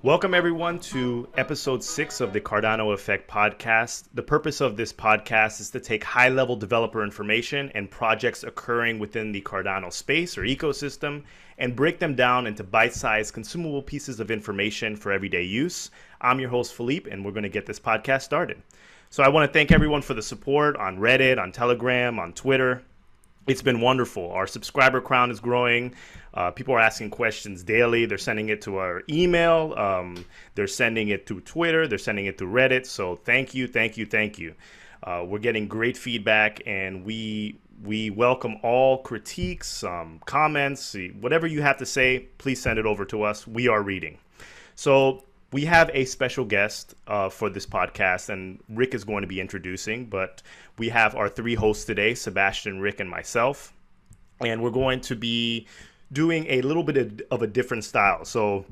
Welcome, everyone, to episode 6 of the Cardano Effect podcast. The purpose of this podcast is to take high-level developer information and projects occurring within the Cardano space or ecosystem and break them down into bite-sized, consumable pieces of information for everyday use. I'm your host, Philippe, and we're going to get this podcast started. So I want to thank everyone for the support on Reddit, on Telegram, on Twitter. It's been wonderful. Our subscriber count is growing. People are asking questions daily. They're sending it to our email. They're sending it to Twitter. They're sending it to Reddit. So thank you. We're getting great feedback, and we welcome all critiques, comments, whatever you have to say. Please send it over to us. We are reading. So we have a special guest for this podcast, and Rick is going to be introducing, but we have our 3 hosts today, Sebastian, Rick, and myself, and we're going to be doing a little bit of a different style. So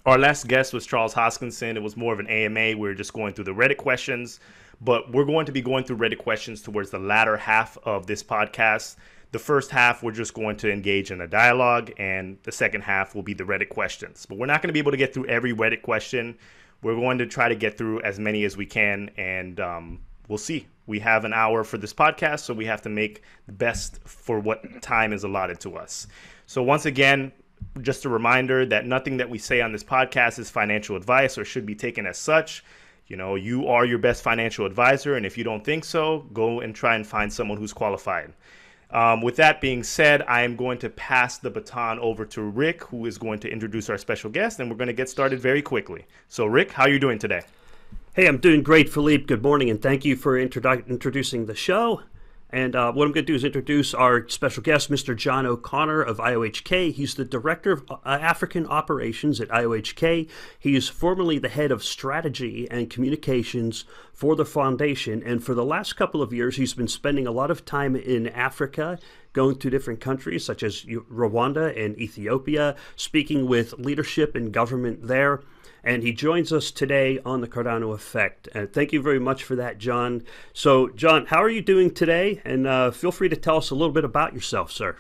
our last guest was Charles Hoskinson. It was more of an AMA. We were just going through the Reddit questions, but we're going to be going through Reddit questions towards the latter half of this podcast. The first half, we're just going to engage in a dialogue, and the second half will be the Reddit questions. But we're not going to be able to get through every Reddit question. We're going to try to get through as many as we can, and we'll see. We have an hour for this podcast, so we have to make the best for what time is allotted to us. So once again, just a reminder that nothing that we say on this podcast is financial advice or should be taken as such. You know, you are your best financial advisor, and if you don't think so, go and try and find someone who's qualified. With that being said, I am going to pass the baton over to Rick, who is going to introduce our special guest, and we're going to get started very quickly. So, Rick, how are you doing today? Hey, I'm doing great, Philippe. Good morning, and thank you for introducing the show. And what I'm going to do is introduce our special guest, Mr. John O'Connor of IOHK. He's the Director of African Operations at IOHK. He is formerly the Head of Strategy and Communications for the Foundation. And for the last couple of years, he's been spending a lot of time in Africa, going to different countries such as Rwanda and Ethiopia, speaking with leadership and government there. And he joins us today on the Cardano Effect. And thank you very much for that, John. So, John, how are you doing today? And feel free to tell us a little bit about yourself, sir.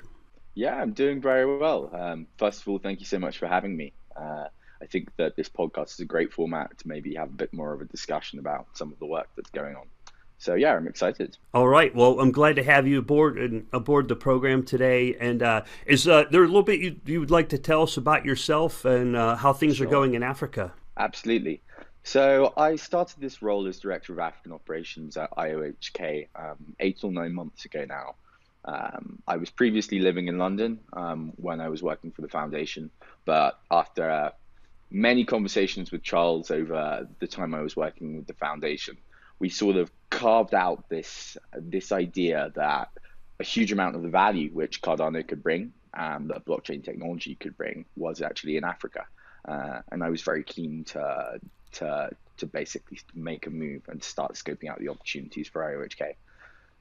Yeah, I'm doing very well. First of all, thank you so much for having me. I think that this podcast is a great format to maybe have a bit more of a discussion about some of the work that's going on. So, yeah, I'm excited. All right. Well, I'm glad to have you aboard the program today. And is there a little bit you would like to tell us about yourself and how things are going in Africa? Absolutely. So I started this role as Director of African Operations at IOHK 8 or 9 months ago now. I was previously living in London when I was working for the foundation, but after many conversations with Charles over the time I was working with the foundation, we sort of carved out this idea that a huge amount of the value which Cardano could bring and that blockchain technology could bring was actually in Africa. And I was very keen to basically make a move and start scoping out the opportunities for IOHK.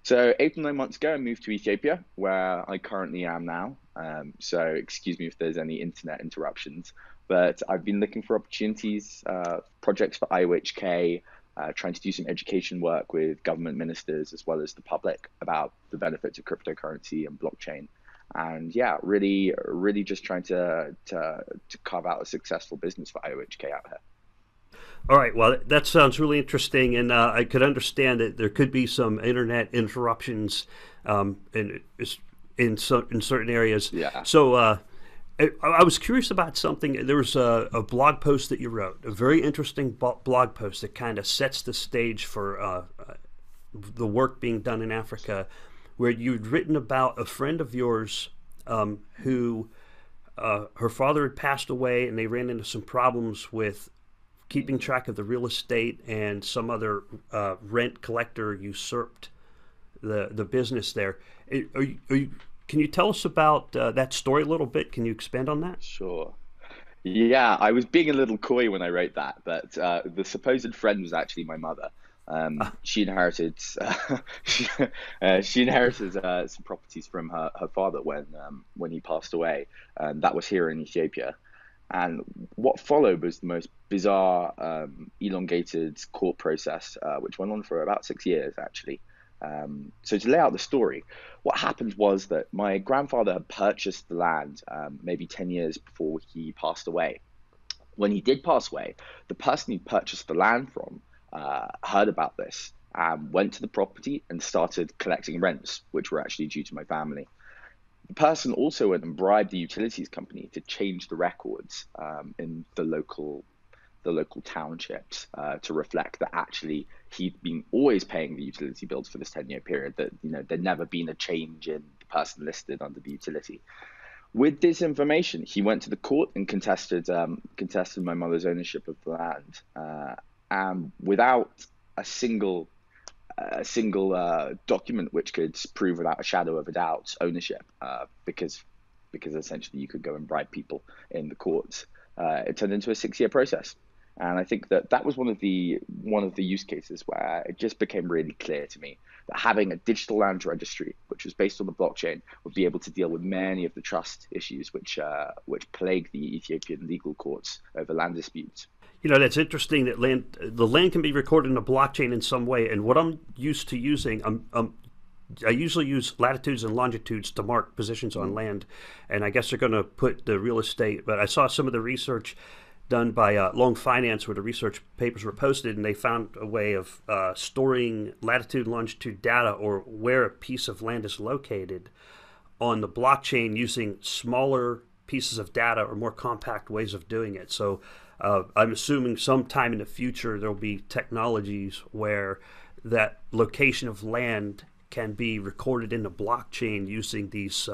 So 8 or 9 months ago, I moved to Ethiopia, where I currently am now. So excuse me if there's any internet interruptions, but I've been looking for opportunities, projects for IOHK, trying to do some education work with government ministers as well as the public about the benefits of cryptocurrency and blockchain. And yeah, really just trying to carve out a successful business for IOHK out here. All right. Well, that sounds really interesting, and I could understand that there could be some internet interruptions in certain areas. Yeah. So I was curious about something. There was a blog post that you wrote, a very interesting blog post that kind of sets the stage for the work being done in Africa, where you'd written about a friend of yours who her father had passed away, and they ran into some problems with keeping track of the real estate, and some other rent collector usurped the business there. Can you tell us about that story a little bit? Can you expand on that? Sure. Yeah, I was being a little coy when I wrote that, but the supposed friend was actually my mother. She inherited some properties from her father when he passed away, and that was here in Ethiopia. And what followed was the most bizarre, elongated court process, which went on for about 6 years, actually. So to lay out the story, what happened was that my grandfather had purchased the land maybe 10 years before he passed away. When he did pass away, the person he purchased the land from heard about this, went to the property and started collecting rents, which were actually due to my family. The person also went and bribed the utilities company to change the records in the local townships to reflect that actually he'd been always paying the utility bills for this 10-year period, that there'd never been a change in the person listed under the utility. With this information, he went to the court and contested my mother's ownership of the land, and without a single document which could prove without a shadow of a doubt ownership, because essentially you could go and bribe people in the courts. It turned into a 6-year process. And I think that was one of the use cases where it just became really clear to me that having a digital land registry, which was based on the blockchain, would be able to deal with many of the trust issues which plague the Ethiopian legal courts over land disputes. That's interesting that the land can be recorded in a blockchain in some way. And what I'm used to using, I usually use latitudes and longitudes to mark positions on land, and I guess they're going to put the real estate. But I saw some of the research done by Long Finance, where the research papers were posted, and they found a way of storing latitude and longitude data, or where a piece of land is located, on the blockchain using smaller pieces of data or more compact ways of doing it. So I'm assuming sometime in the future there'll be technologies where that location of land can be recorded in the blockchain using these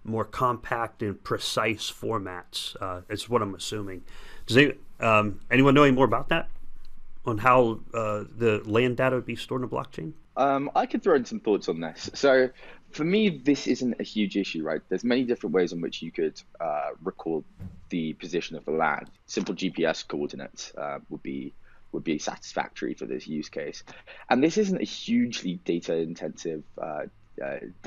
more compact and precise formats. It's what I'm assuming. Does anyone know any more about that? On how the land data would be stored in a blockchain? I could throw in some thoughts on this. So for me, this isn't a huge issue, right? There's many different ways in which you could record the position of the land. Simple GPS coordinates would be satisfactory for this use case. And this isn't a hugely data intensive,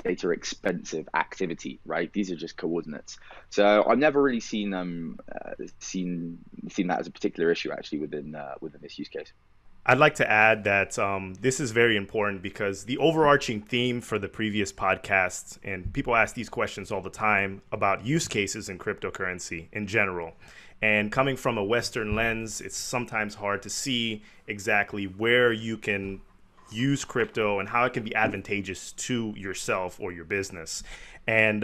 data expensive activity, right? These are just coordinates. So I've never really seen that as a particular issue actually within this use case. I'd like to add that this is very important because the overarching theme for the previous podcast, and people ask these questions all the time about use cases in cryptocurrency in general. And coming from a Western lens, it's sometimes hard to see exactly where you can use crypto and how it can be advantageous to yourself or your business. And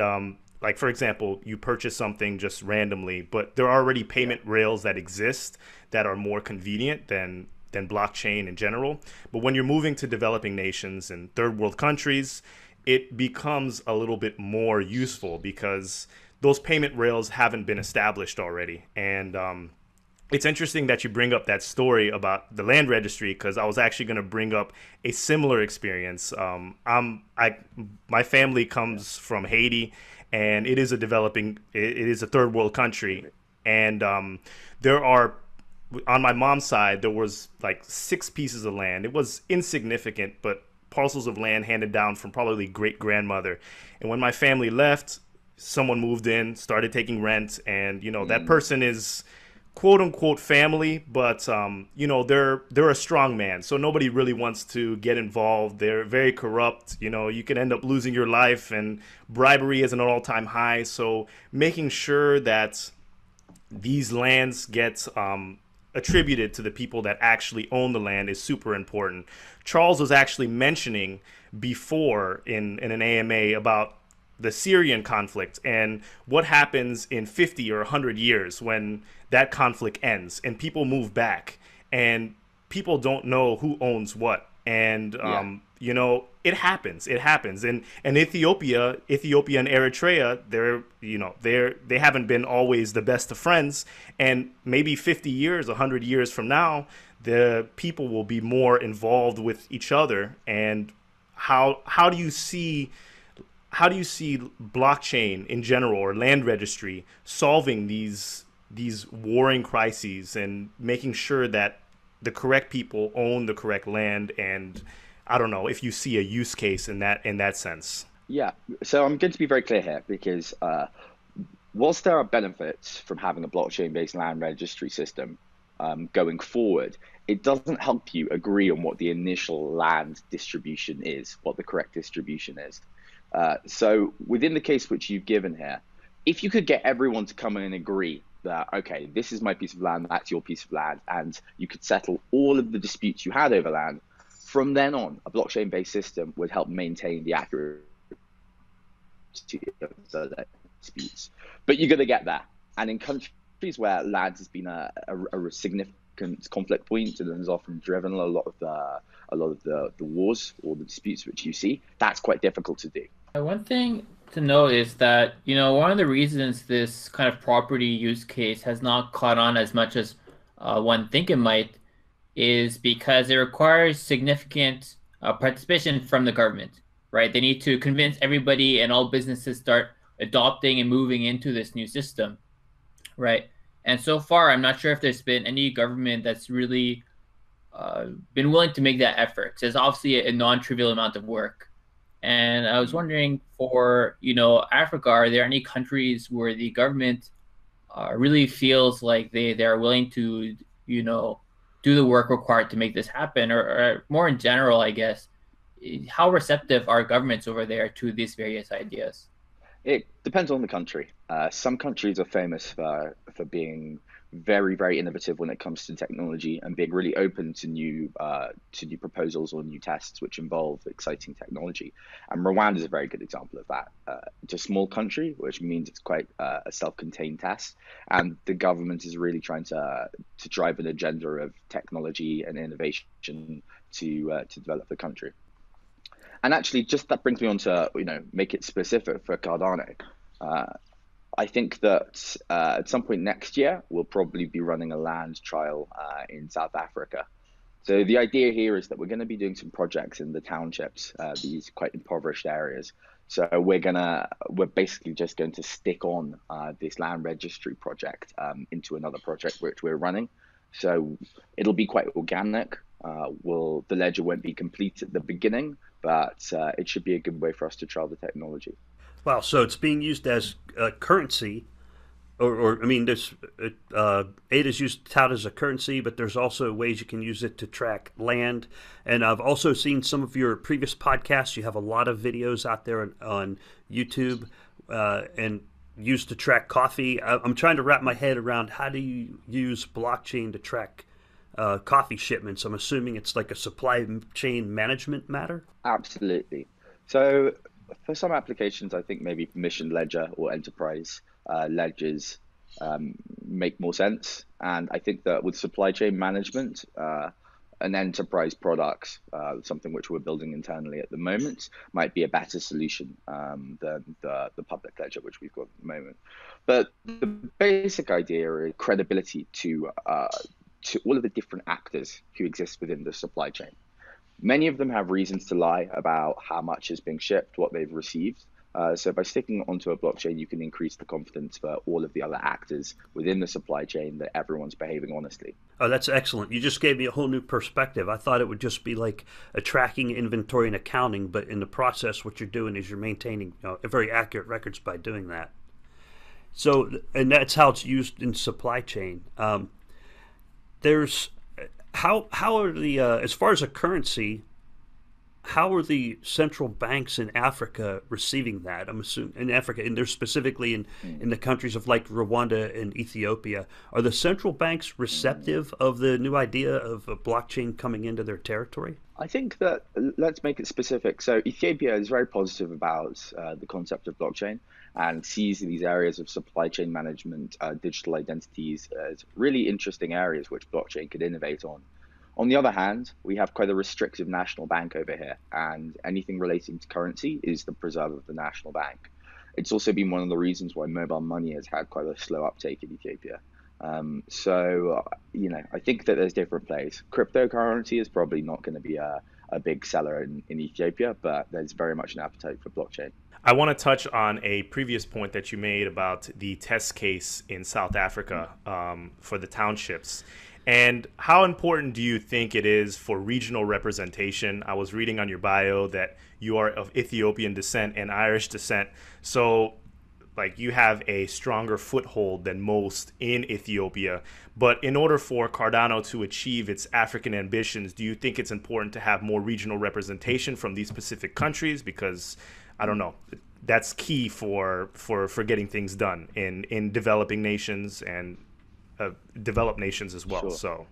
like, for example, you purchase something just randomly, but there are already payment rails that exist that are more convenient than blockchain in general. But when you're moving to developing nations and third world countries, it becomes a little bit more useful because those payment rails haven't been established already. And it's interesting that you bring up that story about the land registry, because I was actually going to bring up a similar experience. My family comes from Haiti, and it is a third world country. And there are, on my mom's side, there was like 6 pieces of land. It was insignificant, but parcels of land handed down from probably great-grandmother. And when my family left, someone moved in, started taking rent, and that person is quote unquote family, but they're a strong man, so nobody really wants to get involved. They're very corrupt. You can end up losing your life, and bribery is at an all-time high. So making sure that these lands get attributed to the people that actually own the land is super important. Charles was actually mentioning before in an AMA about the Syrian conflict and what happens in 50 or 100 years when that conflict ends and people move back and people don't know who owns what. And it happens. And Ethiopia and Eritrea, they haven't been always the best of friends. And maybe 50 years, 100 years from now, the people will be more involved with each other. And how do you see blockchain in general, or land registry, solving these warring crises and making sure that the correct people own the correct land? And I don't know if you see a use case in that sense. Yeah, so I'm going to be very clear here, because whilst there are benefits from having a blockchain-based land registry system going forward, it doesn't help you agree on what the initial land distribution is, what the correct distribution is. So within the case which you've given here, if you could get everyone to come in and agree that, okay, this is my piece of land, that's your piece of land, and you could settle all of the disputes you had over land. From then on, a blockchain-based system would help maintain the accuracy of the disputes. But you're going to get there. And in countries where land has been a significant conflict point and has often driven a lot of the wars or the disputes which you see, that's quite difficult to do. One thing to note is that, one of the reasons this kind of property use case has not caught on as much as one think it might is because it requires significant participation from the government, right? They need to convince everybody and all businesses start adopting and moving into this new system, right? And so far, I'm not sure if there's been any government that's really been willing to make that effort. So it's obviously a non-trivial amount of work. And I was wondering for, Africa, are there any countries where the government really feels like they are willing to, do the work required to make this happen? Or more in general, I guess, how receptive are governments over there to these various ideas? It depends on the country. Some countries are famous for being very, very innovative when it comes to technology and being really open to new proposals or new tests which involve exciting technology. And Rwanda is a very good example of that. It's a small country, which means it's quite a self-contained test, and the government is really trying to drive an agenda of technology and innovation to develop the country. And actually, just that brings me on to make it specific for Cardano. I think that at some point next year, we'll probably be running a land trial in South Africa. So the idea here is that we're going to be doing some projects in the townships, these quite impoverished areas. So we're basically just going to stick on this land registry project into another project which we're running. So it'll be quite organic. The ledger won't be complete at the beginning, but it should be a good way for us to trial the technology. Wow, so it's being used as a currency, or I mean, there's ADA is used touted as a currency, but there's also ways you can use it to track land. And I've also seen some of your previous podcasts. You have a lot of videos out there on YouTube and used to track coffee. I'm trying to wrap my head around how do you use blockchain to track coffee shipments. I'm assuming it's like a supply chain management matter? Absolutely. So for some applications, I think maybe permission ledger or enterprise ledgers make more sense. And I think that with supply chain management, an enterprise product, something which we're building internally at the moment, might be a better solution than the public ledger, which we've got at the moment. But the basic idea is credibility to all of the different actors who exist within the supply chain. Many of them have reasons to lie about how much is being shipped, what they've received. So by sticking onto a blockchain, you can increase the confidence for all of the other actors within the supply chain that everyone's behaving honestly. Oh, that's excellent. You just gave me a whole new perspective. I thought it would just be like a tracking, inventory, and accounting, but in the process, what you're doing is you're maintaining very accurate records by doing that. So, and that's how it's used in supply chain. There's how are the as far as a currency, how are the central banks in Africa receiving that? I'm assuming in Africa, and they're specifically in the countries of like Rwanda and Ethiopia. Are the central banks receptive of the new idea of a blockchain coming into their territory? I think that let's make it specific. So Ethiopia is very positive about the concept of blockchain and sees these areas of supply chain management, digital identities as really interesting areas which blockchain could innovate on. On the other hand, we have quite a restrictive national bank over here, and anything relating to currency is the preserve of the national bank. It's also been one of the reasons why mobile money has had quite a slow uptake in Ethiopia. I think that there's different plays. Cryptocurrency is probably not going to be a big seller in Ethiopia, but there's very much an appetite for blockchain. I want to touch on a previous point that you made about the test case in South Africa for the townships. And how important do you think it is for regional representation? I was reading on your bio that you are of Ethiopian descent and Irish descent. So like you have a stronger foothold than most in Ethiopia. But in order for Cardano to achieve its African ambitions, do you think it's important to have more regional representation from these specific countries? Because I don't know, that's key for getting things done in developing nations and developed nations as well. Sure. So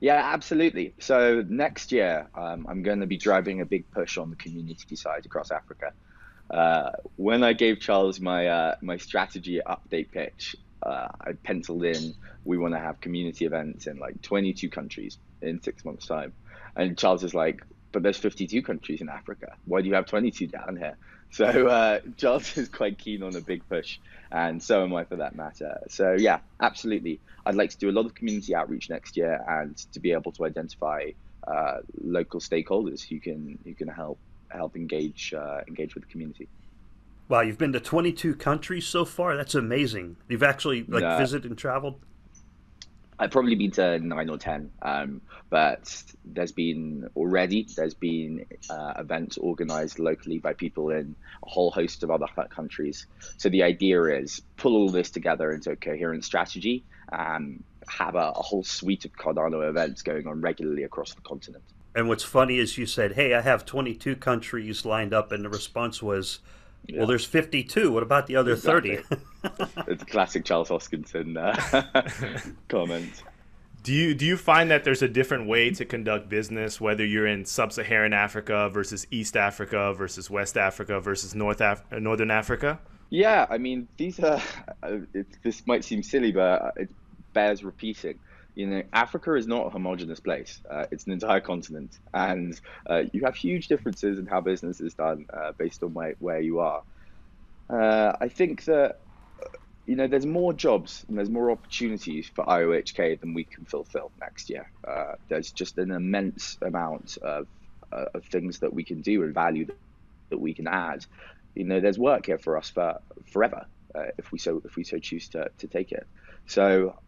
Yeah, absolutely. So next year, I'm going to be driving a big push on the community side across Africa. When I gave Charles my strategy update pitch, I penciled in we want to have community events in like 22 countries in 6 months' time, and Charles is like, "But there's 52 countries in Africa. Why do you have 22 down here?" So Charles is quite keen on a big push, and so am I for that matter. So yeah, absolutely. I'd like to do a lot of community outreach next year, and to be able to identify local stakeholders who can help engage with the community. Wow, you've been to 22 countries so far. That's amazing. You've actually like Uh, visited and traveled. I've probably been to 9 or 10, but there's been events organized locally by people in a whole host of other countries. So the idea is pull all this together into a coherent strategy and have a whole suite of Cardano events going on regularly across the continent. And what's funny is you said, "Hey, I have 22 countries lined up," and the response was, "Well, Yeah, there's 52. What about the other 30?" exactly. It's a classic Charles Hoskinson comment. do you find that there's a different way to conduct business, whether you're in sub-Saharan Africa versus East Africa versus West Africa versus Northern Africa? Yeah, I mean, these are, this might seem silly, but it bears repeating. Africa is not a homogenous place. It's an entire continent, and you have huge differences in how business is done based on where you are. I think that, there's more jobs and there's more opportunities for IOHK than we can fulfill next year. There's just an immense amount of things that we can do and value that we can add. There's work here for us for forever if we so choose to take it. So,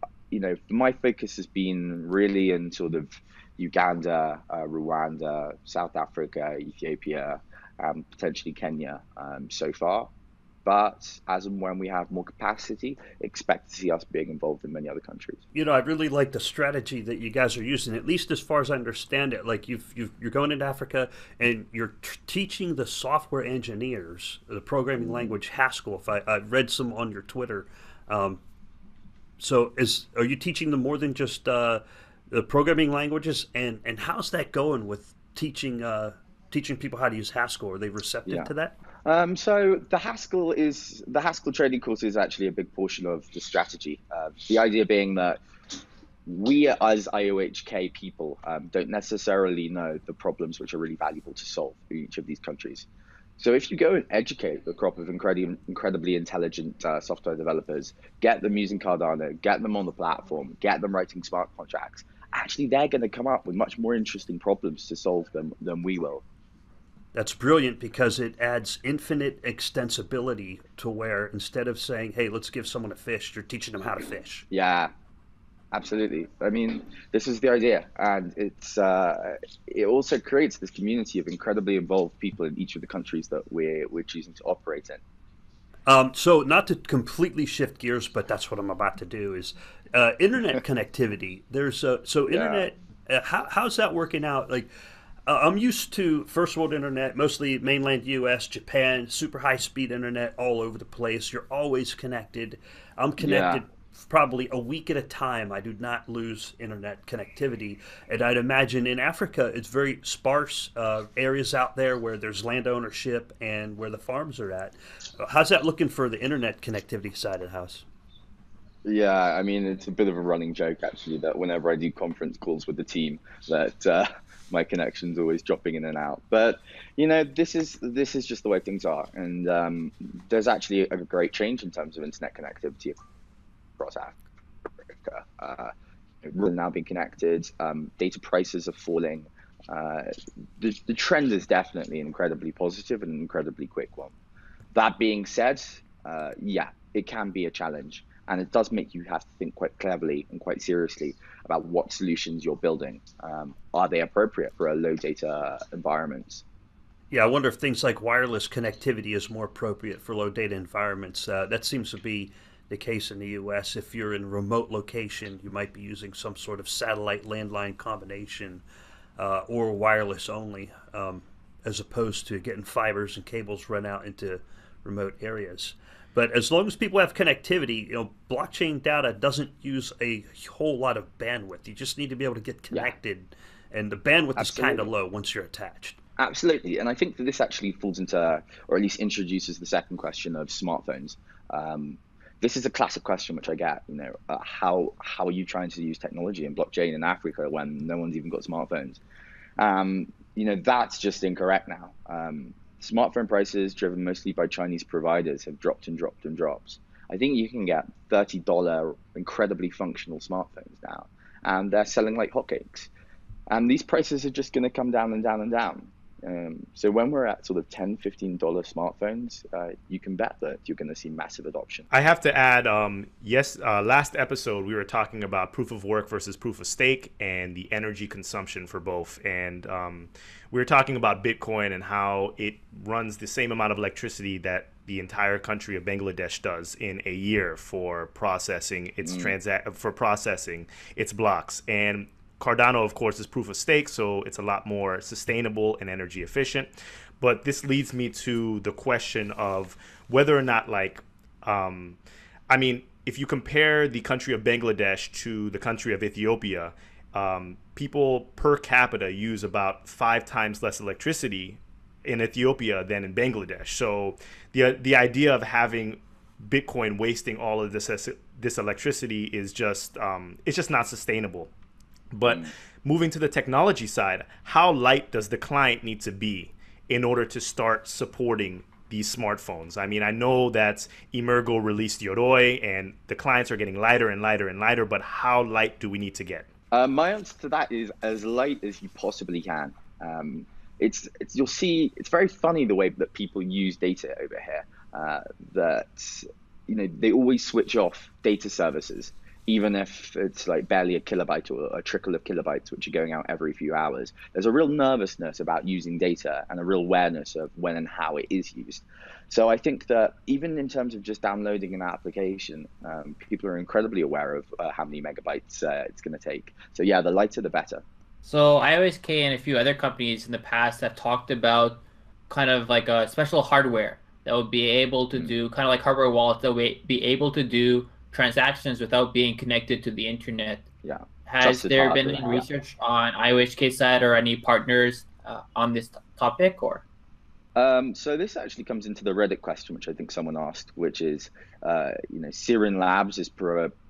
my focus has been really in sort of Uganda, Rwanda, South Africa, Ethiopia, potentially Kenya so far. But as and when we have more capacity, expect to see us being involved in many other countries. I really like the strategy that you guys are using, at least as far as I understand it. Like you're going into Africa and you're teaching the software engineers the programming language Haskell. If I read some on your Twitter. So are you teaching them more than just the programming languages? And how's that going with teaching people how to use Haskell? Are they receptive Yeah. to that? So the Haskell training course is actually a big portion of the strategy. The idea being that we as IOHK people don't necessarily know the problems which are really valuable to solve in each of these countries. So if you go and educate the crop of incredibly intelligent software developers, get them using Cardano, get them on the platform, get them writing smart contracts, actually they're going to come up with much more interesting problems to solve than we will. That's brilliant because it adds infinite extensibility to where instead of saying, "Hey, let's give someone a fish," you're teaching them how to fish. Yeah, absolutely. I mean, this is the idea, and it also creates this community of incredibly involved people in each of the countries that we're choosing to operate in. So not to completely shift gears, but that's what I'm about to do is internet connectivity. There's so Yeah. internet. How's that working out? Like I'm used to first world internet, mostly mainland U.S., Japan, super high speed internet all over the place. You're always connected. I'm connected probably a week at a time. I do not lose internet connectivity. And I'd imagine in Africa, it's very sparse areas out there where there's land ownership and where the farms are at. How's that looking for the internet connectivity side of the house? Yeah, I mean, it's a bit of a running joke actually that whenever I do conference calls with the team, that my connection's always dropping in and out. But this is just the way things are, and there's actually a great change in terms of internet connectivity across Africa. We're now being connected. Data prices are falling. The trend is definitely an incredibly positive and incredibly quick one. That being said, yeah, it can be a challenge. And it does make you have to think quite cleverly and quite seriously about what solutions you're building. Are they appropriate for a low data environment? Yeah, I wonder if things like wireless connectivity is more appropriate for low data environments. That seems to be the case in the U.S. If you're in a remote location, you might be using some sort of satellite landline combination or wireless only. as opposed to getting fibers and cables run out into remote areas. But as long as people have connectivity, blockchain data doesn't use a whole lot of bandwidth. You just need to be able to get connected, and the bandwidth is kind of low once you're attached. Absolutely, and I think that this actually falls into, or at least introduces the second question of smartphones. This is a classic question which I get. How are you trying to use technology and blockchain in Africa when no one's even got smartphones? That's just incorrect now. Smartphone prices, driven mostly by Chinese providers, have dropped and dropped and dropped. I think you can get $30 incredibly functional smartphones now, and they're selling like hotcakes. And these prices are just going to come down and down and down. So when we're at sort of $10, $15 smartphones, you can bet that you're going to see massive adoption. I have to add, last episode we were talking about proof of work versus proof of stake and the energy consumption for both. And we were talking about Bitcoin and how it runs the same amount of electricity that the entire country of Bangladesh does in a year for processing its processing its blocks. And Cardano, of course, is proof of stake, so it's a lot more sustainable and energy efficient. But this leads me to the question of whether or not, if you compare the country of Bangladesh to the country of Ethiopia, people per capita use about 5 times less electricity in Ethiopia than in Bangladesh. So the idea of having Bitcoin wasting all of this electricity is just it's just not sustainable. But moving to the technology side, how light does the client need to be in order to start supporting these smartphones? I mean, I know that Emergo released Yoroi and the clients are getting lighter and lighter and lighter, but how light do we need to get? My answer to that is as light as you possibly can. You'll see, it's very funny the way that people use data over here, they always switch off data services, even if it's like barely a kilobyte or a trickle of kilobytes, which are going out every few hours. There's a real nervousness about using data and a real awareness of when and how it is used. So I think that even in terms of just downloading an application, people are incredibly aware of how many megabytes it's going to take. So yeah, the lighter the better. So IOHK and a few other companies in the past have talked about kind of like a special hardware that would be able to do kind of like hardware wallets that would be able to do transactions without being connected to the internet. Yeah. Has there been any research on IOHK side or any partners on this topic, or? So this actually comes into the Reddit question, which I think someone asked, which is, Sirin Labs is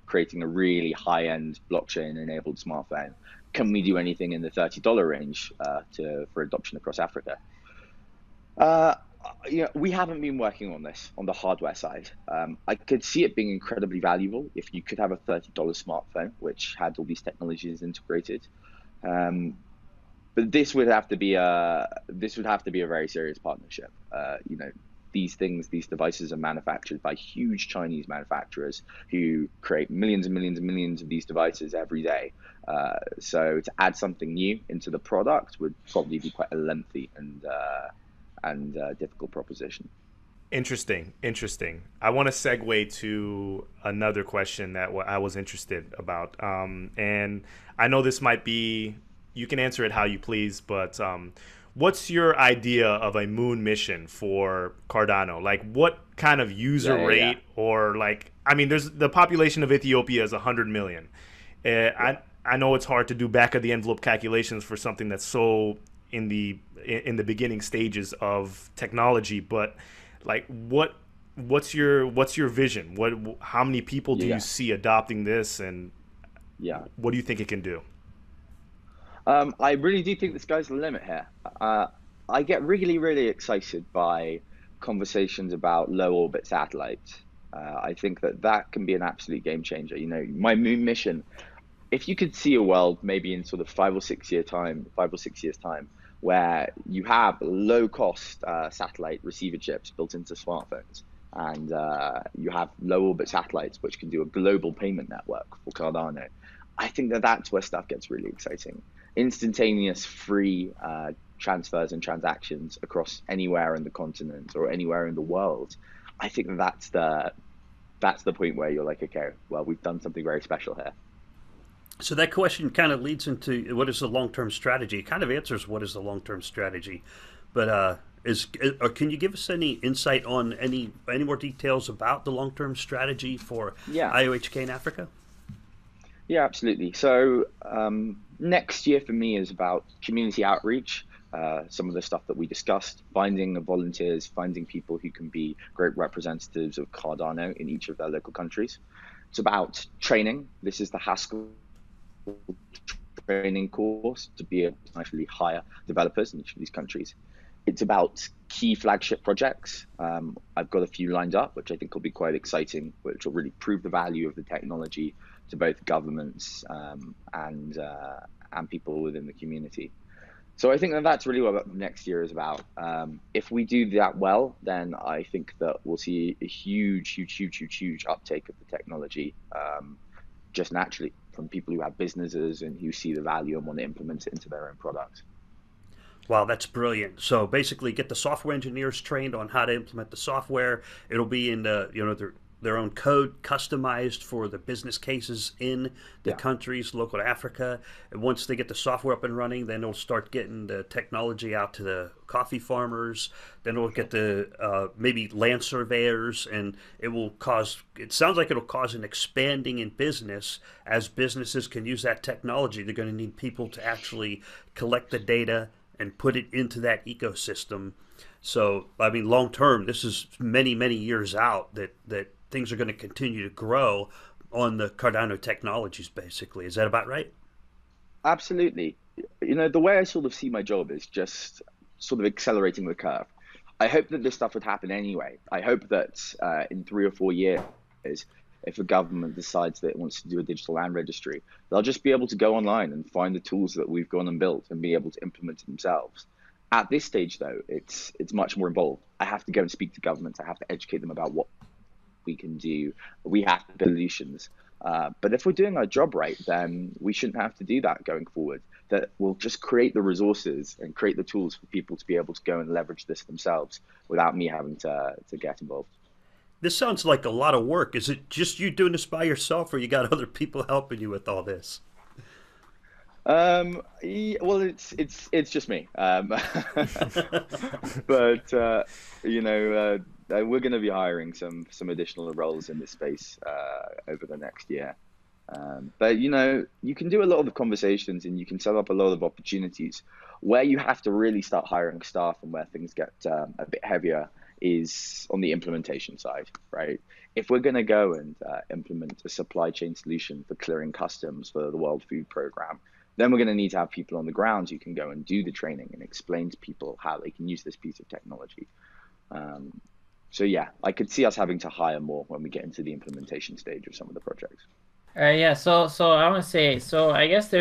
creating a really high-end blockchain-enabled smartphone. Can we do anything in the $30 range for adoption across Africa? We haven't been working on this on the hardware side. I could see it being incredibly valuable if you could have a $30 smartphone which had all these technologies integrated. But this would have to be a very serious partnership. These devices are manufactured by huge Chinese manufacturers who create millions and millions and millions of these devices every day. So to add something new into the product would probably be quite a lengthy and difficult proposition. Interesting. I want to segue to another question that I was interested about. And I know this might be, you can answer it how you please, but what's your idea of a moon mission for Cardano? Like what kind of user rate or there's the population of Ethiopia is 100 million. I know it's hard to do back of the envelope calculations for something that's so in the beginning stages of technology, but what's your vision? How many people do you see adopting this, and what do you think it can do? I really do think the sky's the limit here. I get really, really excited by conversations about low orbit satellites. I think that can be an absolute game changer. My moon mission, if you could see a world maybe in sort of 5 or 6 years time, where you have low cost satellite receiver chips built into smartphones, and you have low orbit satellites which can do a global payment network for Cardano, I think that's where stuff gets really exciting. Instantaneous free transfers and transactions across anywhere in the continent or anywhere in the world. I think that's the point where you're like, okay, well, we've done something very special here. So that question kind of leads into what is the long-term strategy. It kind of answers what is the long-term strategy. But can you give us any insight on any more details about the long-term strategy for Yeah. IOHK in Africa? Yeah, absolutely. So next year for me is about community outreach. Some of the stuff that we discussed, finding the volunteers, finding people who can be great representatives of Cardano in each of their local countries. It's about training. This is the Haskell training course to be able to actually hire developers in each of these countries. It's about key flagship projects. I've got a few lined up, which I think will be quite exciting, which will really prove the value of the technology to both governments and people within the community. So I think that that's really what next year is about. If we do that well, then I think that we'll see a huge uptake of the technology just naturally from people who have businesses and who see the value and want to implement it into their own products. Wow, that's brilliant. So basically get the software engineers trained on how to implement the software. It'll be in their own code customized for the business cases in the countries local to Africa. And once they get the software up and running, then they'll start getting the technology out to the coffee farmers. Then it'll get the maybe land surveyors, and it sounds like it'll cause an expanding in business. As businesses can use that technology, they're going to need people to actually collect the data and put it into that ecosystem. So, I mean, long term, this is many years out that things are going to continue to grow on the Cardano technologies, basically. Is that about right? Absolutely. The way I sort of see my job is just sort of accelerating the curve. I hope that this stuff would happen anyway. I hope that in 3 or 4 years, if a government decides that it wants to do a digital land registry, they'll just be able to go online and find the tools that we've gone and built and be able to implement it themselves. At this stage, though, it's much more involved. I have to go and speak to governments. I have to educate them about what we can do. We have to build solutions. But if we're doing our job right, then we shouldn't have to do that going forward. That we'll just create the resources and create the tools for people to be able to go and leverage this themselves without me having to get involved. This sounds like a lot of work. Is it just you doing this by yourself, or you got other people helping you with all this? Well, it's just me. But we're going to be hiring some additional roles in this space over the next year. But you can do a lot of the conversations and you can set up a lot of opportunities. Where you have to really start hiring staff and where things get a bit heavier is on the implementation side, right? If we're going to go and implement a supply chain solution for clearing customs for the World Food Program, then we're going to need to have people on the ground who can go and do the training and explain to people how they can use this piece of technology. So yeah, I could see us having to hire more when we get into the implementation stage of some of the projects. Yeah. So I want to say, so I guess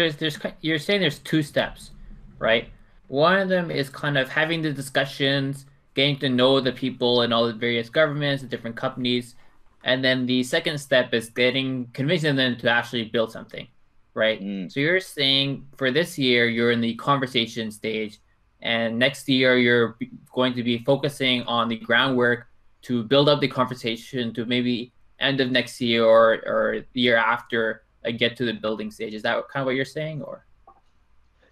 you're saying there's 2 steps, right? One of them is kind of having the discussions, getting to know the people in all the various governments, the different companies, and then the second step is convincing them to actually build something, right? So you're saying for this year you're in the conversation stage, and next year you're going to be focusing on the groundwork to build up the conversation to maybe end of next year or the year after get to the building stage. Is that kind of what you're saying, or?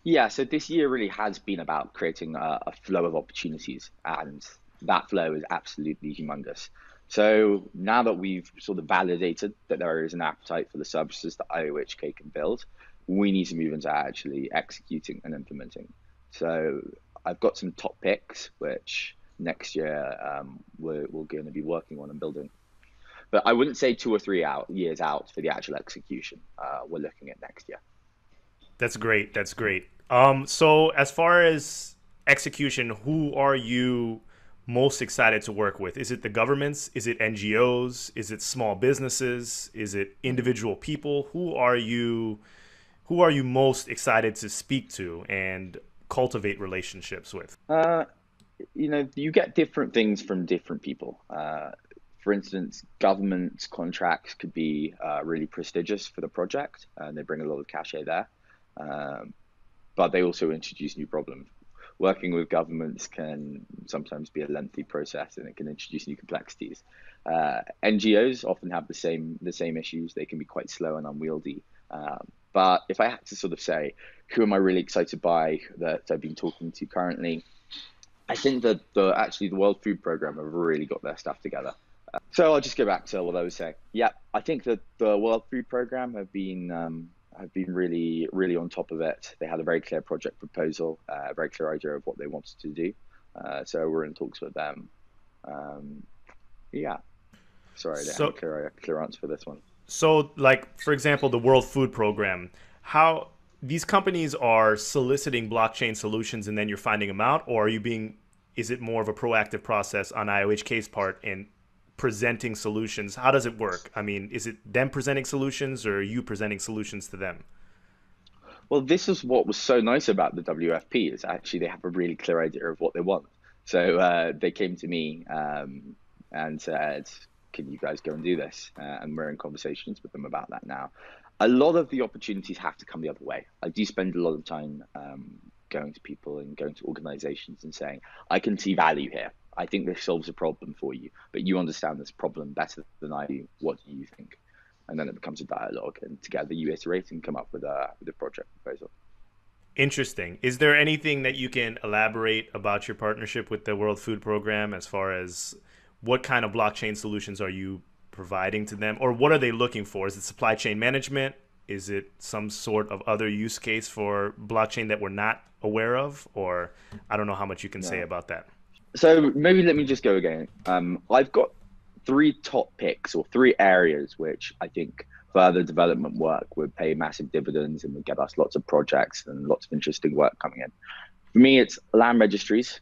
Yeah, so this year really has been about creating a flow of opportunities, and that flow is absolutely humongous. So now that we've sort of validated that there is an appetite for the services that IOHK can build, we need to move into actually executing and implementing. So I've got some top picks, which next year we're going to be working on and building. But I wouldn't say 2 or 3 years out for the actual execution. We're looking at next year. That's great. That's great. So as far as execution, who are you most excited to work with? Is it the governments? Is it NGOs? Is it small businesses? Is it individual people? Who are you most excited to speak to and cultivate relationships with? You get different things from different people. For instance, government contracts could be really prestigious for the project, and they bring a lot of cachet there. But they also introduce new problems. Working with governments can sometimes be a lengthy process, and it can introduce new complexities. NGOs often have the same issues. They can be quite slow and unwieldy. But if I had to sort of say, who am I really excited by that I've been talking to currently? I think that actually the World Food Programme have really got their stuff together. So I'll just go back to what I was saying. Yeah, I think that the World Food Programme have been really on top of it. They had a very clear project proposal, a very clear idea of what they wanted to do. So we're in talks with them. Yeah. Sorry, I don't have a clear answer for this one. So, like, for example, the World Food Program, how these companies are soliciting blockchain solutions and then you're finding them out, or is it more of a proactive process on IOHK's part in presenting solutions? How does it work? I mean, is it them presenting solutions or are you presenting solutions to them? Well, this is what was so nice about the WFP is actually they have a really clear idea of what they want. So they came to me and said, can you guys go and do this? And we're in conversations with them about that now. A lot of the opportunities have to come the other way. I do spend a lot of time going to people and going to organizations and saying, I can see value here. I think this solves a problem for you, but you understand this problem better than I do. What do you think? And then it becomes a dialogue, and together you iterate and come up with a project proposal. Interesting. Is there anything that you can elaborate about your partnership with the World Food Program as far as what kind of blockchain solutions are you providing to them, or what are they looking for? Is it supply chain management? Is it some sort of other use case for blockchain that we're not aware of? Or I don't know how much you can say about that. So maybe let me just go again. I've got 3 top picks or 3 areas which I think further development work would pay massive dividends and would get us lots of projects and lots of interesting work coming in. For me, it's land registries,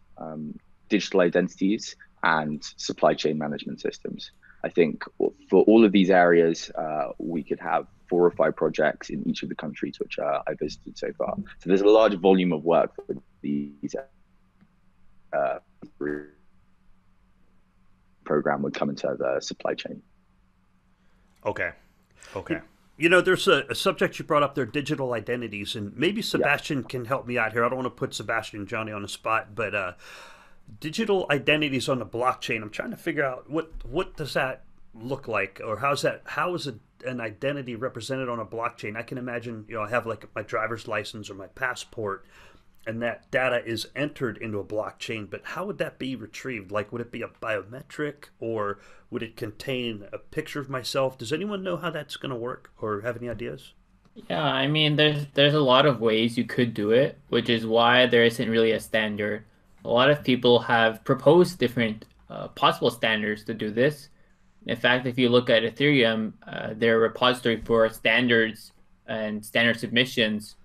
digital identities, and supply chain management systems. I think for all of these areas, we could have 4 or 5 projects in each of the countries which I visited so far. So there's a large volume of work for these program would come into the supply chain. Okay. You know, there's a subject you brought up there, digital identities, and maybe Sebastian can help me out here. I don't want to put Sebastian and Johnny on the spot, but digital identities on the blockchain. I'm trying to figure out what does that look like, or how is an identity represented on a blockchain? I can imagine, I have like my driver's license or my passport, and that data is entered into a blockchain, but how would that be retrieved? Like, would it be a biometric, or would it contain a picture of myself? Does anyone know how that's going to work, or have any ideas? Yeah, I mean, there's a lot of ways you could do it, which is why there isn't really a standard. A lot of people have proposed different possible standards to do this. In fact, if you look at Ethereum, their repository for standards and standard submissions,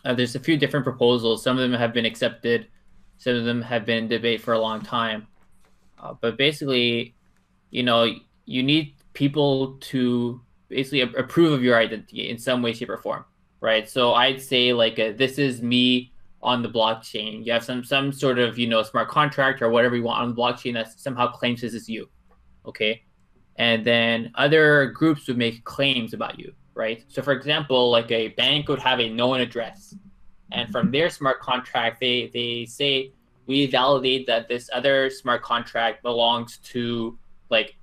there's a few different proposals. Some of them have been accepted. Some of them have been in debate for a long time. But basically, you need people to basically approve of your identity in some way, shape, or form, right? So I'd say like this is me on the blockchain. You have some sort of smart contract or whatever you want on the blockchain that somehow claims this is you, okay? And then other groups would make claims about you, right? So for example, like a bank would have a known address, and from their smart contract, they say we validate that this other smart contract belongs to like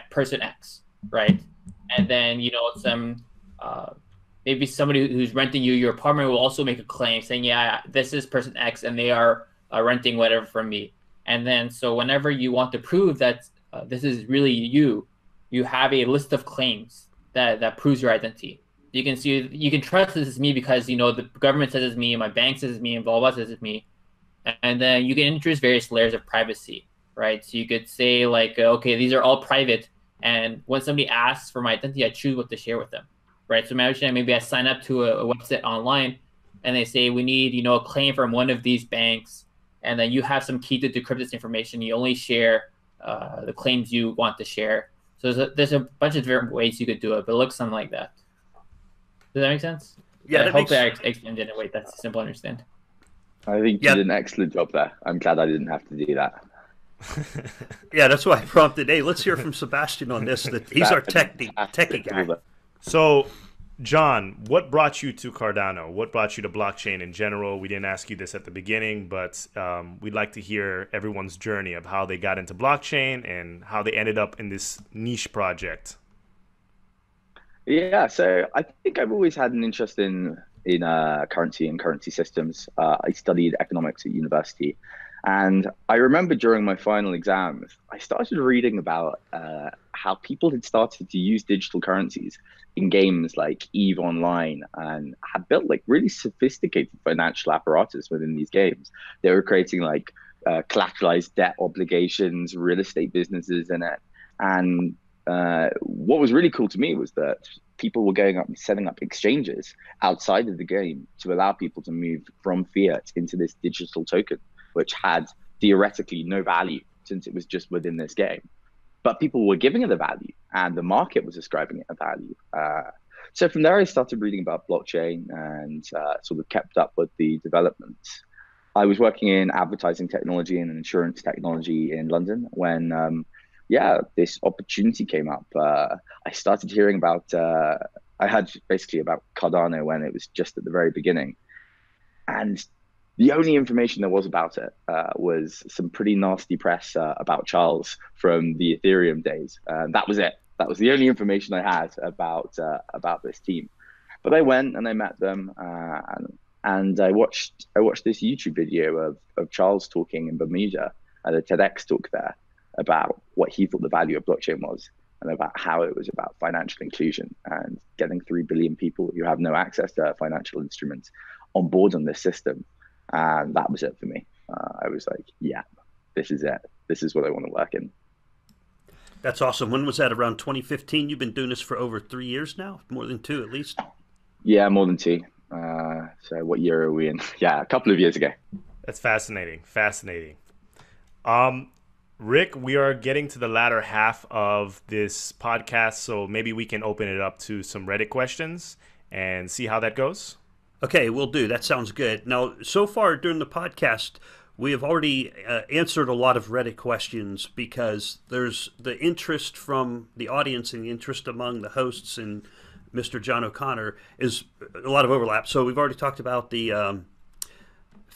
person X, right? And then some maybe somebody who's renting you your apartment will also make a claim saying, yeah, this is person X and they are renting whatever from me. And then so whenever you want to prove that this is really you have a list of claims that proves your identity. You can trust this is me because the government says it's me, my bank says it's me, and blah blah says it's me. And then you can introduce various layers of privacy, right? So you could say like, okay, these are all private, and when somebody asks for my identity, I choose what to share with them, right? So imagine maybe I sign up to a website online, and they say we need a claim from one of these banks, and then you have some key to decrypt this information. You only share the claims you want to share. So there's a bunch of different ways you could do it, but it looks something like that. Does that make sense? Yeah, hopefully I explained it in a way that's simple to understand. I think you did an excellent job there. I'm glad I didn't have to do that. Yeah, that's why I prompted. Hey, let's hear from Sebastian on this. He's our techie guy. So, John, what brought you to Cardano? What brought you to blockchain in general? We didn't ask you this at the beginning, but we'd like to hear everyone's journey of how they got into blockchain and how they ended up in this niche project. Yeah, so I think I've always had an interest in currency and currency systems. I studied economics at university, And I remember during my final exams, I started reading about how people had started to use digital currencies in games like EVE Online and had built like really sophisticated financial apparatus within these games. They were creating like collateralized debt obligations, real estate businesses in it. And what was really cool to me was that people were going up and setting up exchanges outside of the game to allow people to move from fiat into this digital token, which had theoretically no value since it was just within this game. But people were giving it a value and the market was ascribing it a value. So from there, I started reading about blockchain and sort of kept up with the developments. I was working in advertising technology and insurance technology in London when, this opportunity came up. I started hearing about, I had basically about Cardano when it was just at the very beginning. And the only information there was about it was some pretty nasty press about Charles from the Ethereum days. That was it. That was the only information I had about this team. But I went and I met them, and I watched this YouTube video of Charles talking in Bermuda at a TEDx talk there about what he thought the value of blockchain was and about how it was about financial inclusion and getting 3 billion people who have no access to financial instruments on board on this system. And that was it for me. I was like, yeah, this is it. This is what I want to work in. That's awesome. When was that? Around 2015? You've been doing this for over 3 years now? More than 2 at least? Yeah, more than 2. So what year are we in? Yeah, a couple of years ago. That's fascinating. Fascinating. Rick, we are getting to the latter half of this podcast, so maybe we can open it up to some Reddit questions and see how that goes. Okay, we'll do. That sounds good. Now, so far during the podcast, we have already answered a lot of Reddit questions because there's the interest from the audience and the interest among the hosts and Mr. John O'Connor is a lot of overlap. So we've already talked about the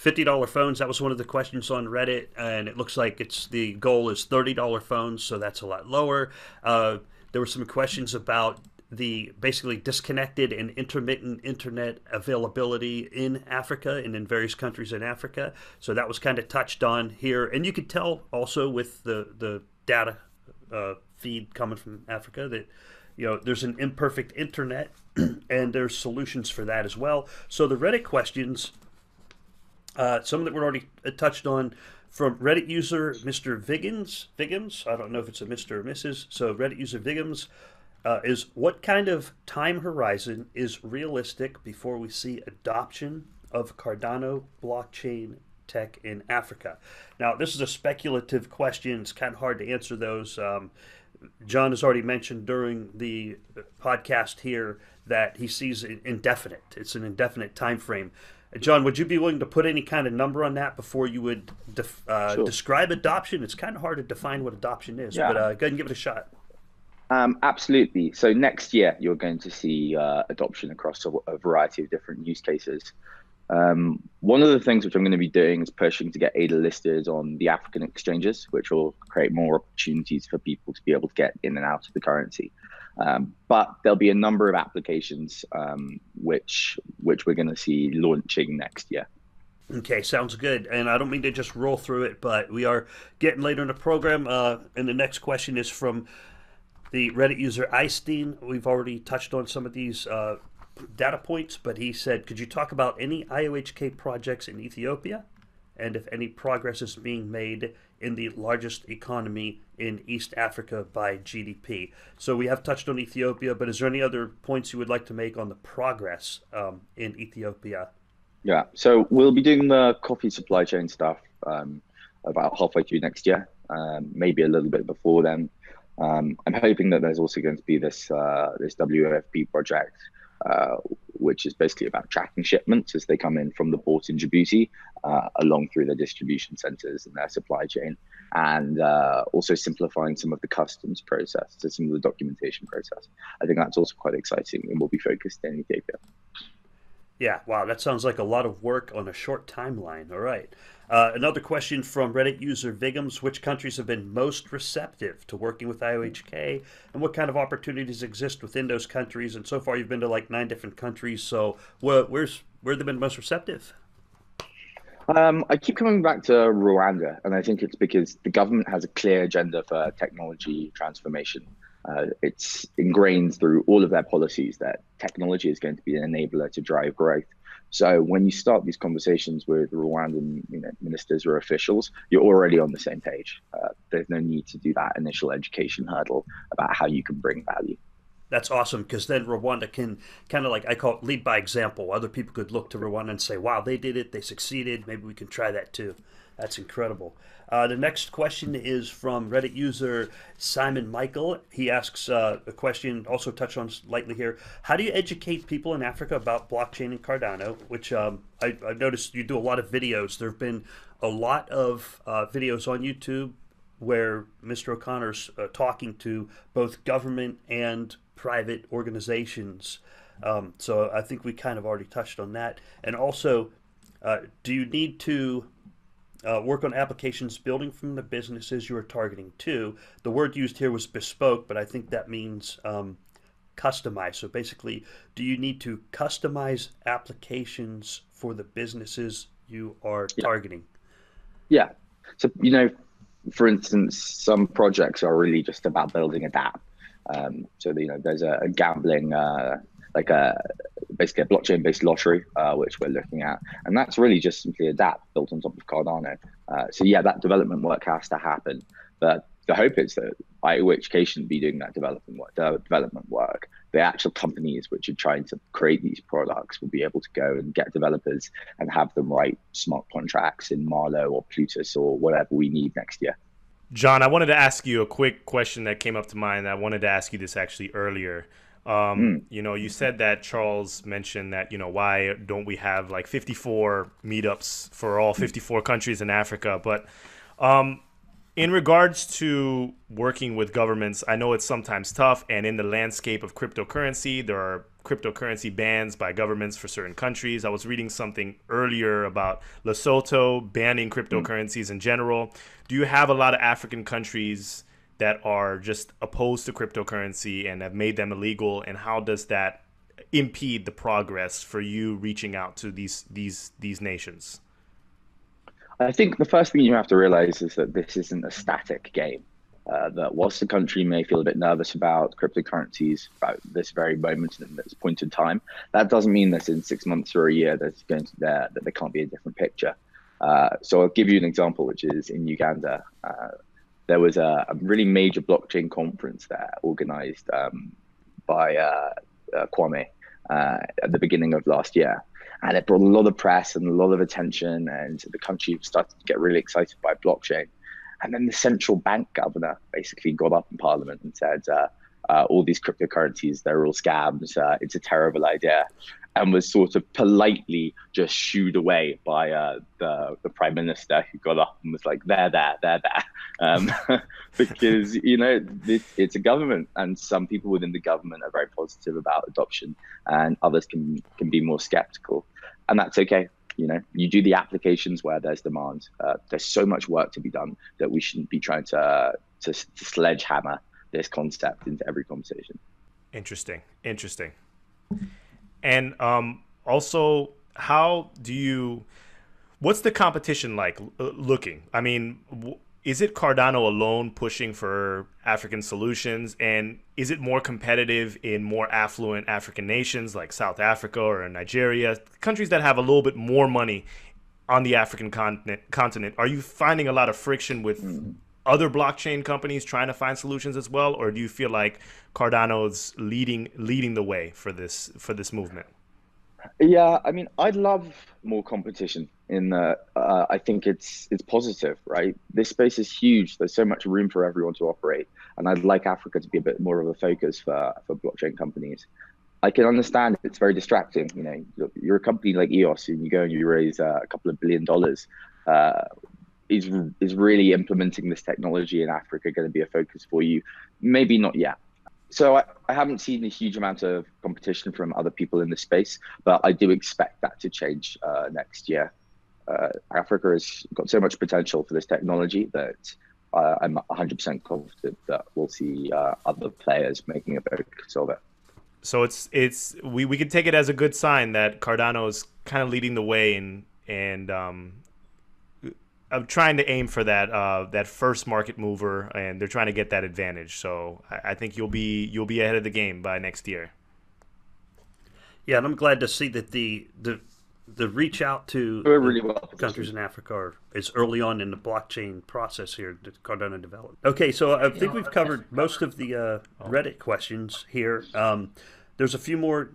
$50 phones. That was one of the questions on Reddit, and it looks like the goal is $30 phones, so that's a lot lower. There were some questions about the basically disconnected and intermittent internet availability in Africa and in various countries in Africa. So that was kind of touched on here. And you could tell also with the data feed coming from Africa that, there's an imperfect internet and there's solutions for that as well. So the Reddit questions, some that were already touched on from Reddit user Mr. Viggins. I don't know if it's a Mr. or Mrs. So Reddit user Viggins is what kind of time horizon is realistic before we see adoption of Cardano blockchain tech in Africa? Now, this is a speculative question. It's kind of hard to answer those. John has already mentioned during the podcast here that he sees it indefinite. It's an indefinite time frame. John, would you be willing to put any kind of number on that before you would Sure. describe adoption? It's kind of hard to define what adoption is, but go ahead and give it a shot. Absolutely. So next year, you're going to see adoption across a variety of different use cases. One of the things which I'm going to be doing is pushing to get ADA listed on the African exchanges, which will create more opportunities for people to be able to get in and out of the currency. But there'll be a number of applications which we're going to see launching next year. Okay, sounds good. And I don't mean to just roll through it, but we are getting later in the program. And the next question is from the Reddit user Eystein. We've already touched on some of these data points, but he said, could you talk about any IOHK projects in Ethiopia and if any progress is being made in the largest economy in East Africa by GDP? So we have touched on Ethiopia, but is there any other points you would like to make on the progress in Ethiopia? Yeah, so we'll be doing the coffee supply chain stuff about halfway through next year, maybe a little bit before then. I'm hoping that there's also going to be this WFP project, which is basically about tracking shipments as they come in from the port in Djibouti along through the distribution centers and their supply chain, and also simplifying some of the customs process, so some of the documentation process. I think that's also quite exciting and will be focused in Ethiopia. Yeah, wow, that sounds like a lot of work on a short timeline. All right. Another question from Reddit user Viggums. Which countries have been most receptive to working with IOHK, and what kind of opportunities exist within those countries? And so far you've been to like 9 different countries, so where have they been most receptive? I keep coming back to Rwanda, and I think it's because the government has a clear agenda for technology transformation. It's ingrained through all of their policies that technology is going to be an enabler to drive growth. So when you start these conversations with Rwandan, ministers or officials, you're already on the same page. There's no need to do that initial education hurdle about how you can bring value. That's awesome because then Rwanda can kind of like I call it lead by example. Other people could look to Rwanda and say, "Wow, they did it. They succeeded. Maybe we can try that too." That's incredible. The next question is from Reddit user Simon Michael. He asks a question, also touched on lightly here. How do you educate people in Africa about blockchain and Cardano? Which I've noticed you do a lot of videos. There have been a lot of videos on YouTube where Mr. O'Connor's talking to both government and private organizations. So I think we kind of already touched on that. And also, do you need to work on applications building from the businesses you are targeting too? The word used here was bespoke, but I think that means customize. So basically, do you need to customize applications for the businesses you are targeting? Yeah. So, for instance, some projects are really just about building a DApp. So, there's a gambling, basically a blockchain-based lottery, which we're looking at. And that's really just simply a DApp built on top of Cardano. So yeah, that development work has to happen. But the hope is that IOHK shouldn't be doing that development work. The actual companies which are trying to create these products will be able to go and get developers and have them write smart contracts in Marlow or Plutus or whatever we need next year. John, I wanted to ask you a quick question that came up to mind. I wanted to ask you this actually earlier. You said that Charles mentioned that, why don't we have like 54 meetups for all 54 countries in Africa? But in regards to working with governments, I know it's sometimes tough. And in the landscape of cryptocurrency, there are cryptocurrency bans by governments for certain countries. I was reading something earlier about Lesotho banning cryptocurrencies in general. Do you have a lot of African countries that are just opposed to cryptocurrency and have made them illegal? And how does that impede the progress for you reaching out to these nations? I think the first thing you have to realize is that this isn't a static game. That whilst the country may feel a bit nervous about cryptocurrencies about this very moment and this point in time, that doesn't mean that in 6 months or a year that there can't be a different picture. So I'll give you an example, which is in Uganda. There was a really major blockchain conference there organized by Kwame at the beginning of last year. And it brought a lot of press and a lot of attention, and the country started to get really excited by blockchain. And then the central bank governor basically got up in parliament and said, all these cryptocurrencies, they're all scams. It's a terrible idea. And was sort of politely just shooed away by the prime minister, who got up and was like, there. Because, it's a government, and some people within the government are very positive about adoption, and others can be more skeptical. And that's okay. You do the applications where there's demand. There's so much work to be done that we shouldn't be trying to sledgehammer this concept into every conversation. Interesting. And also, what's the competition like looking? I mean, is it Cardano alone pushing for African solutions? And is it more competitive in more affluent African nations like South Africa or Nigeria, countries that have a little bit more money on the African continent? Are you finding a lot of friction with other blockchain companies trying to find solutions as well? Or do you feel like Cardano's leading the way for this movement? Yeah, I mean, I'd love more competition in the, I think it's positive, right? This space is huge. There's so much room for everyone to operate. And I'd like Africa to be a bit more of a focus for blockchain companies. I can understand it's very distracting. You're a company like EOS and you go and you raise a couple of $1 billion. Is really implementing this technology in Africa going to be a focus for you? Maybe not yet. So I haven't seen a huge amount of competition from other people in the space, but I do expect that to change next year. Africa has got so much potential for this technology that I'm 100% confident that we'll see other players making a focus of it. So we can take it as a good sign that Cardano is kind of leading the way and I'm trying to aim for that first market mover, and they're trying to get that advantage. So I think you'll be ahead of the game by next year. Yeah, and I'm glad to see that the reach out to We're really well countries in Africa is early on in the blockchain process here that Cardano developed. Okay, so I think we've covered most of the Reddit questions here. There's a few more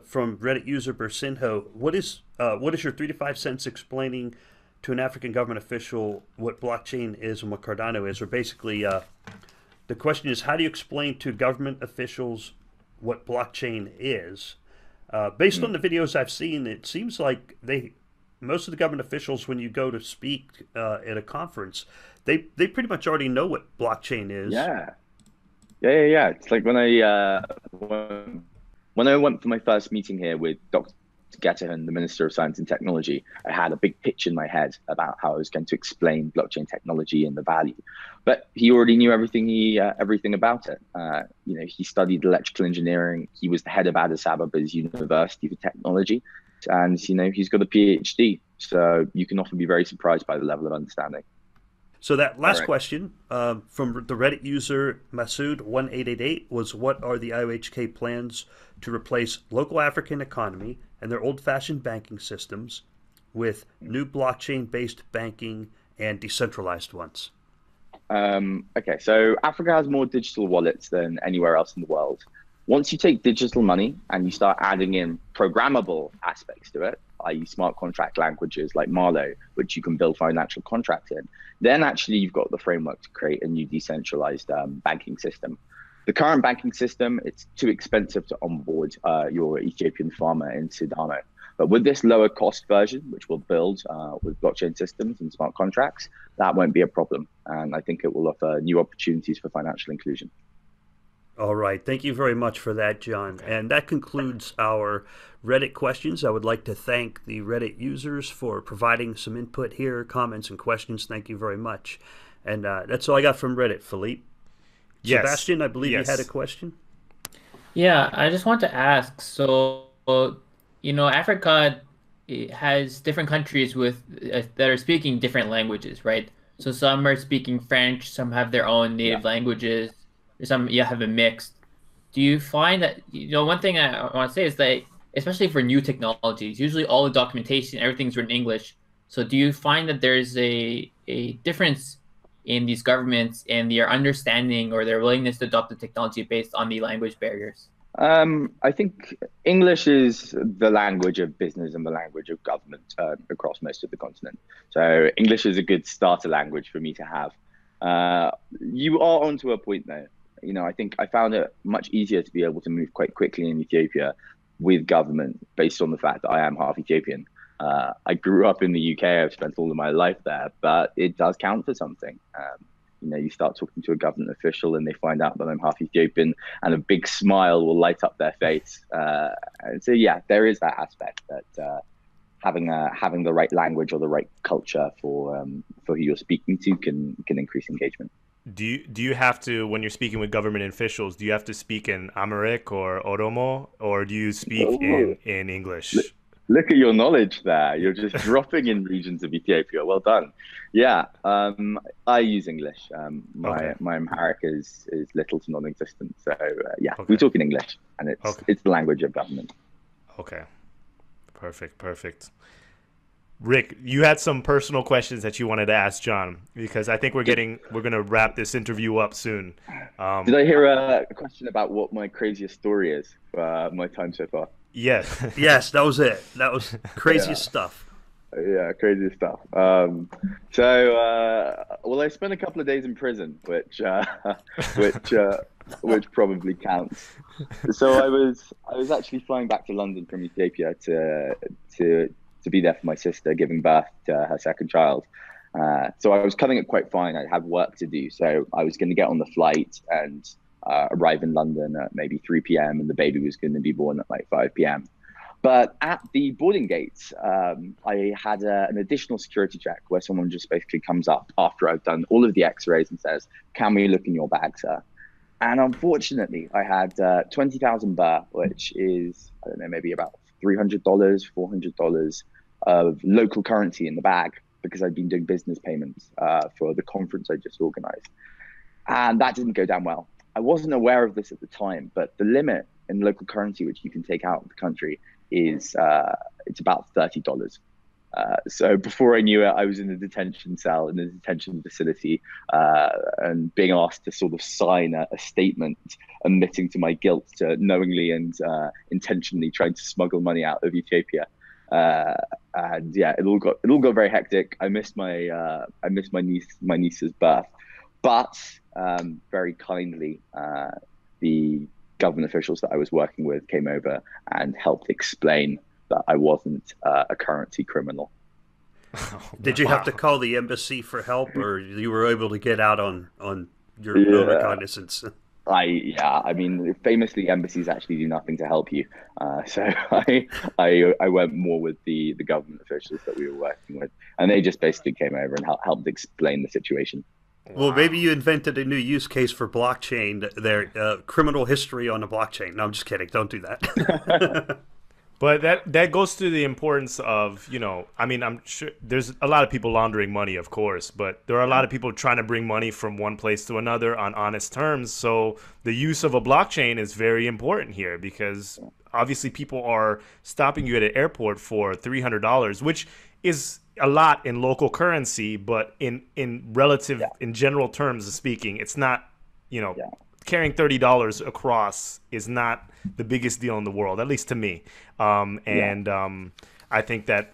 from Reddit user Bersinho. What is your 3 to 5 cents explaining to an African government official what blockchain is and what Cardano is? Or basically, the question is, how do you explain to government officials what blockchain is? Based on the videos I've seen, it seems like most of the government officials, when you go to speak at a conference, they pretty much already know what blockchain is. Yeah. It's like when I went for my first meeting here with Dr. Getterhan, the Minister of Science and Technology, I had a big pitch in my head about how I was going to explain blockchain technology and the value. But he already knew everything about it. He studied electrical engineering. He was the head of Addis Ababa's University for Technology, and he's got a PhD. So you can often be very surprised by the level of understanding. So that last question from the Reddit user Masood1888 was, what are the IOHK plans to replace local African economy and their old-fashioned banking systems with new blockchain-based banking and decentralized ones? Okay, so Africa has more digital wallets than anywhere else in the world. Once you take digital money and you start adding in programmable aspects to it, i.e. smart contract languages like Marlow, which you can build financial contracts in, then actually you've got the framework to create a new decentralized banking system. The current banking system, it's too expensive to onboard your Ethiopian farmer into Cardano. But with this lower cost version, which we'll build with blockchain systems and smart contracts, that won't be a problem. And I think it will offer new opportunities for financial inclusion. All right. Thank you very much for that, John. And that concludes our Reddit questions. I would like to thank the Reddit users for providing some input here, comments and questions. Thank you very much. And that's all I got from Reddit, Philippe. Yes. Sebastian, I believe you had a question. Yeah, I just want to ask. So, Africa has different countries that are speaking different languages, right? So some are speaking French, some have their own native languages, some have a mix. Do you find that, one thing I want to say is that, especially for new technologies, usually all the documentation, everything's written in English. So do you find that there's a difference in these governments and their understanding or their willingness to adopt the technology based on the language barriers? I think English is the language of business and the language of government across most of the continent. So English is a good starter language for me to have. You are onto a point though. I think I found it much easier to be able to move quite quickly in Ethiopia with government based on the fact that I am half Ethiopian. I grew up in the UK. I've spent all of my life there, but it does count for something. You start talking to a government official and they find out that I'm half Ethiopian and a big smile will light up their face. And so, yeah, there is that aspect that having the right language or the right culture for who you're speaking to can increase engagement. Do you have to, when you're speaking with government officials, do you have to speak in Amharic or Oromo, or do you speak in English? Look at your knowledge there. You're just dropping in regions of Ethiopia. Well done. Yeah, I use English. My Amharic is little to non-existent. So we talk in English, and it's the language of government. Okay, perfect. Rick, you had some personal questions that you wanted to ask John, because I think we're going to wrap this interview up soon. Did I hear a question about what my craziest story is for my time so far? Yes. Yes, that was it. That was craziest stuff. Yeah, crazy stuff. I spent a couple of days in prison, which probably counts. So I was actually flying back to London from Ethiopia to be there for my sister giving birth to her second child. So I was cutting it quite fine. I had work to do, so I was going to get on the flight and arrive in London at maybe 3 p.m. and the baby was going to be born at like 5 p.m. But at the boarding gates, I had an additional security check where someone just basically comes up after I've done all of the x-rays and says, "Can we look in your bag, sir?" And unfortunately, I had 20,000 birr, which is, I don't know, maybe about $300, $400 of local currency in the bag. because I'd been doing business payments for the conference I just organized. And that didn't go down well. I wasn't aware of this at the time, but the limit in local currency which you can take out of the country is it's about $30. So before I knew it, I was in a detention cell in a detention facility and being asked to sort of sign a statement admitting to my guilt to knowingly and intentionally trying to smuggle money out of Ethiopia. And yeah, it all got very hectic. I missed my niece's birth, but very kindly the government officials that I was working with came over and helped explain that I wasn't a currency criminal. Did you have to call the embassy for help, or you were able to get out on your own recognizance? I mean, famously, embassies actually do nothing to help you. So I went more with the government officials that we were working with, and they just basically came over and helped explain the situation. Well, maybe you invented a new use case for blockchain, their criminal history on a blockchain. No, I'm just kidding. Don't do that. But that goes to the importance of, I mean, I'm sure there's a lot of people laundering money, of course, but there are a lot of people trying to bring money from one place to another on honest terms. So the use of a blockchain is very important here, because obviously people are stopping you at an airport for $300, which is a lot in local currency, but in relative, in general terms of speaking, it's not, carrying $30 across is not the biggest deal in the world, at least to me. I think that,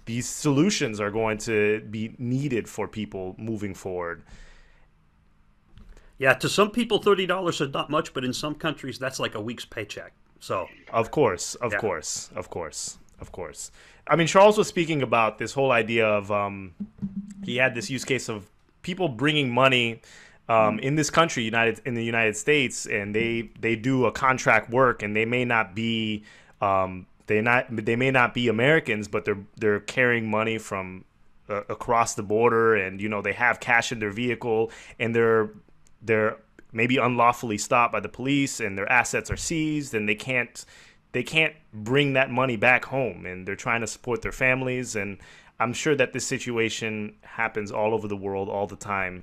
these solutions are going to be needed for people moving forward. Yeah, to some people, $30 is not much, but in some countries, that's like a week's paycheck. So, of course. I mean, Charles was speaking about this whole idea of he had this use case of people bringing money in this country, in the United States, and they do a contract work, and they may not be they may not be Americans, but they're carrying money from across the border, and they have cash in their vehicle, and they're maybe unlawfully stopped by the police, and their assets are seized, and they can't bring that money back home, and they're trying to support their families. And I'm sure that this situation happens all over the world all the time,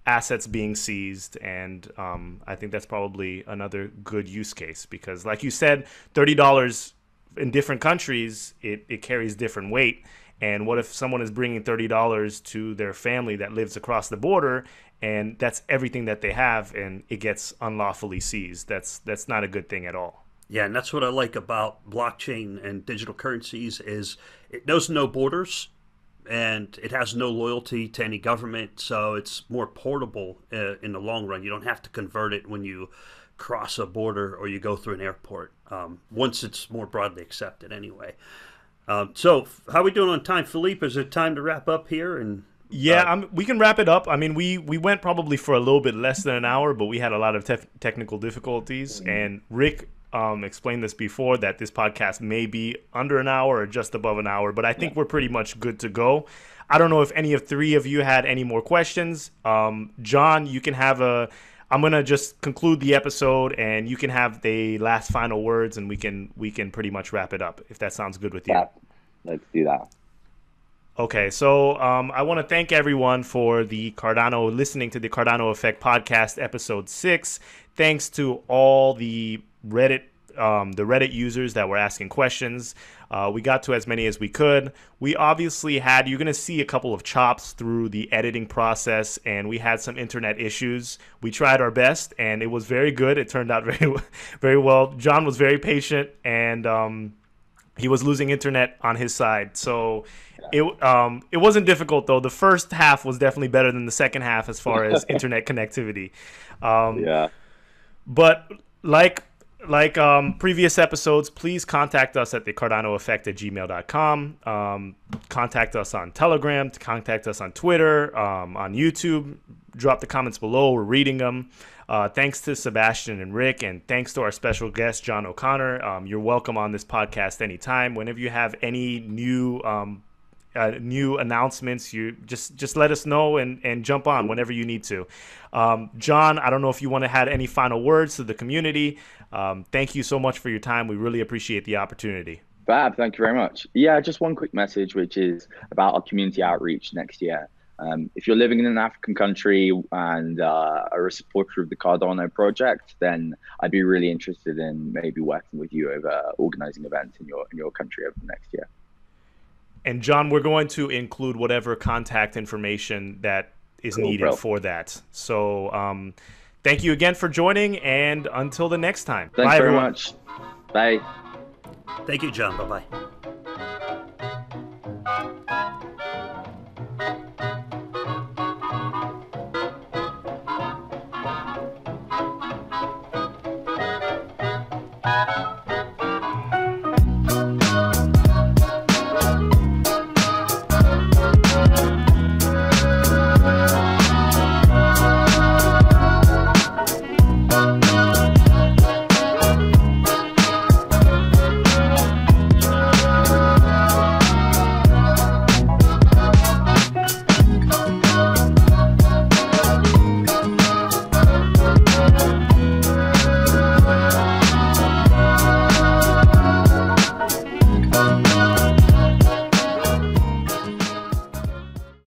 assets being seized. And I think that's probably another good use case, because like you said, $30 in different countries, it carries different weight. And what if someone is bringing $30 to their family that lives across the border, and that's everything that they have, and it gets unlawfully seized? That's not a good thing at all. Yeah, and that's what I like about blockchain and digital currencies is it knows no borders, and it has no loyalty to any government, so it's more portable in the long run. You don't have to convert it when you cross a border or you go through an airport, once it's more broadly accepted anyway. So how are we doing on time? Philippe, is it time to wrap up here? And we can wrap it up. I mean, we went probably for a little bit less than an hour, but we had a lot of technical difficulties, and Rick explained this before, that this podcast may be under an hour or just above an hour, but I think we're pretty much good to go. I don't know if any of three of you had any more questions. John, you can have I'm going to just conclude the episode, and you can have the last final words, and we can pretty much wrap it up, if that sounds good with you. Yeah, let's do that. Okay, so I want to thank everyone for listening to the Cardano Effect podcast, episode 6. Thanks to all the Reddit users that were asking questions. We got to as many as we could. We obviously you're going to see a couple of chops through the editing process, and we had some internet issues. We tried our best, and it was very good. It turned out very, very well. John was very patient, and he was losing internet on his side. So it wasn't difficult, though. The first half was definitely better than the second half as far as internet connectivity. But like previous episodes, please contact us at thecardanoeffect@gmail.com. Contact us on Telegram, contact us on Twitter, on YouTube. Drop the comments below. We're reading them. Thanks to Sebastian and Rick, and thanks to our special guest, John O'Connor. You're welcome on this podcast anytime. Whenever you have any new announcements, you just let us know and jump on whenever you need to. John, I don't know if you want to add any final words to the community. Thank you so much for your time. We really appreciate the opportunity. Fab, thank you very much. Yeah, just one quick message, which is about our community outreach next year. If you're living in an African country and are a supporter of the Cardano project, then I'd be really interested in maybe working with you over organizing events in your country over the next year. And John, we're going to include whatever contact information that is needed for that. So thank you again for joining, and until the next time. Thanks Bye, very everyone. much. Bye. Thank you, John. Bye-bye.